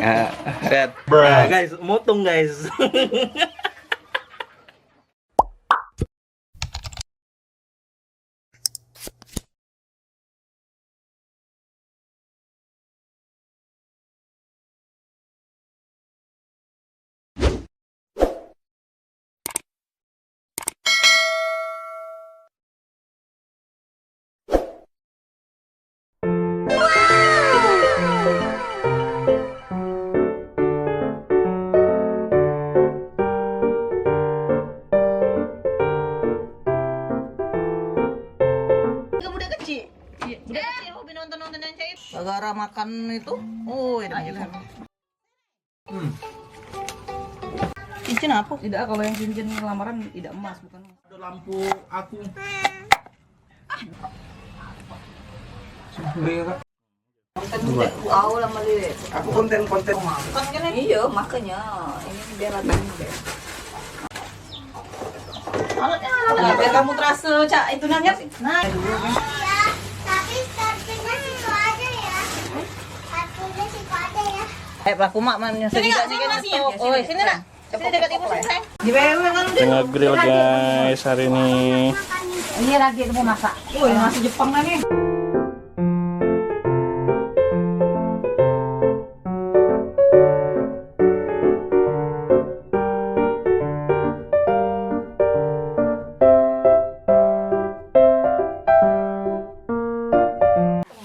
Lihat. Nah, guys, motong guys. Budak kecil. Budak kecil hobi nonton-nonton yang cair. Gara makan itu. Oh, enak juga. Cincin apa? Tidak, kalau yang cincin lamaran tidak emas, bukan. Ada lampu aku. Sebenarnya Wow, lama lihat. aku konten-konten. Iya, makanya ini biar ada. Nah, biar kamu terasa cak itu nanya sih. Nah, Tapi satunya situ ada ya. Satunya situ ada ya. aku mak mana sini enggak sini kan stop. Oh, sini nak. Sini dekat ibu sini. Di wewe kan. Tengah grill guys hari ini. Ini lagi mau masak. Oh, nasi Jepang lagi.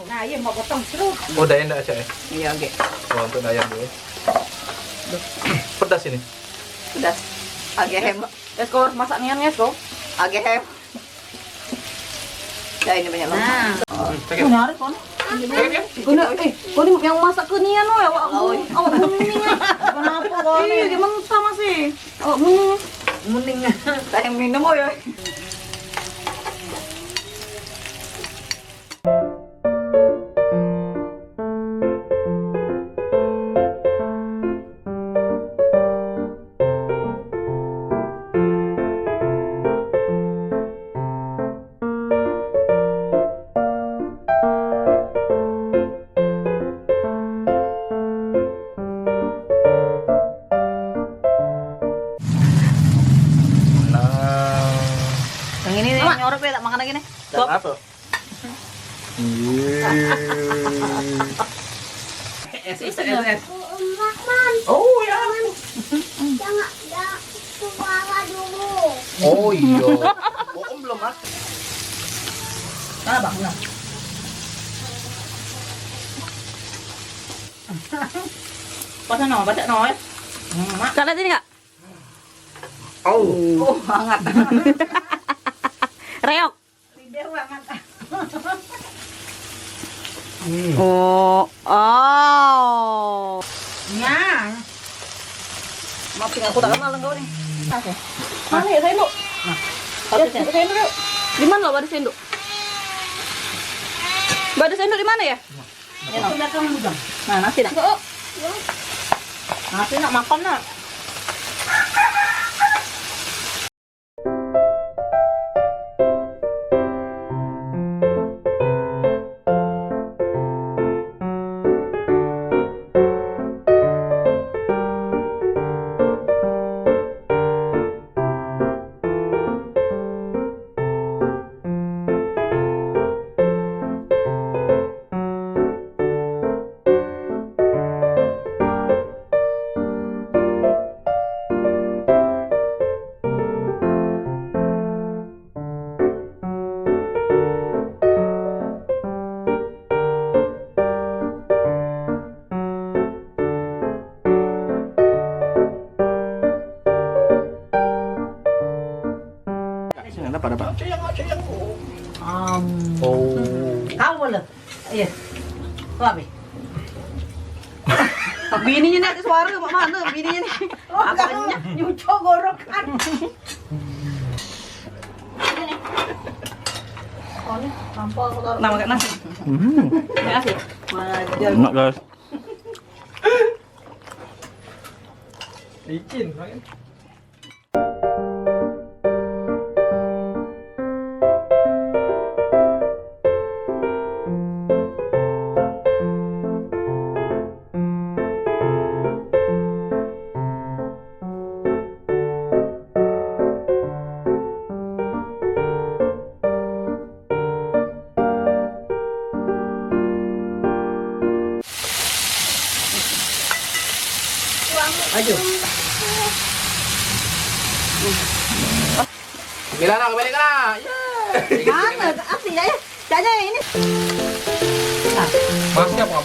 Nah, iya mau potong serut. Oh, daya enggak aja ya? Iya, oke. Oh, untuk daya dulu. Pedas ini. Sudah. Agak hemat. Ya, skor masaknya nih, skor. Agak hemat. Ya, ini banyak banget. Benar, kon. Kau yang masak kenian loh ya, awak muning ya. Kenapa kau ini? Dia mentah masih. Awak muning. Saya yang minum oh ya. Yang ini nih, nyorok ya, tak makan lagi nih. Dan apa? Rahman, Oh ya. jangan suara dulu. Oh iya. Oh, Om belum makan. Ah, bang, nah. Pasal no, baca no ya. Mak. Kalian sini enggak? Oh. Oh, hangat. Reok. Video hangat. Oh. Oh. Ya. Maafin aku tak kenal engkau nih. Oke. Mana ya sendok? Nah. Satu sendok yuk. Di mana lo ada sendok? Ada sendok di mana ya? Ya, no. Nah, nasi dah. Nasi nak makan nak. Apa dapat? Oh. Kau boleh? Iya. Apa? Bininya nanti suara mak mana bininya nih? Apanya? Nyucok gorokan. Oh nih, tampol aku taruh. Nah, makan nasi. Nasi. Enak guys. Licin, kan? Ayo. Milana, kembali ka na! Mana? Asli ya? Kayaknya ini. Masih apa?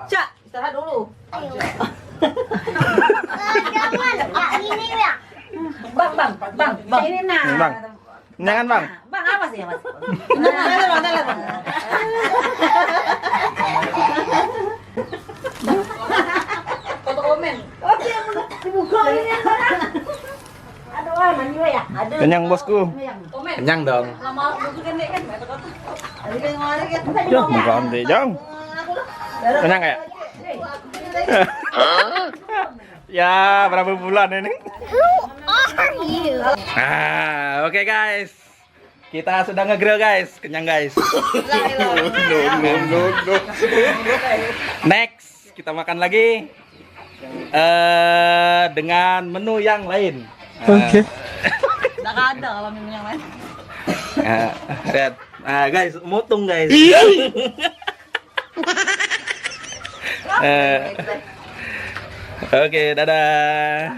Cak, istirahat dulu. Jangan, Pak, ini ya. Bang. Ini nah. Bang. Jangan bang. Bang apa sih ya mas? Nah, bang. Foto komen. Oke, dibuka ini. Aduh, mana juga ya? Aduh. Kenyang bosku. Komen. Kenyang dong. Lama buku kan dek kan. Tadi kan kemarin kan. Jom, ganti jom. Kenyang ya? Ya, berapa bulan ini? Are you? Oke guys. Kita sudah nge-grill guys. Kenyang guys. No. Next, kita makan lagi dengan menu yang lain. Oke. Enggak ada kalau menu yang lain. Lihat. Guys, mutung guys. Oke, dadah.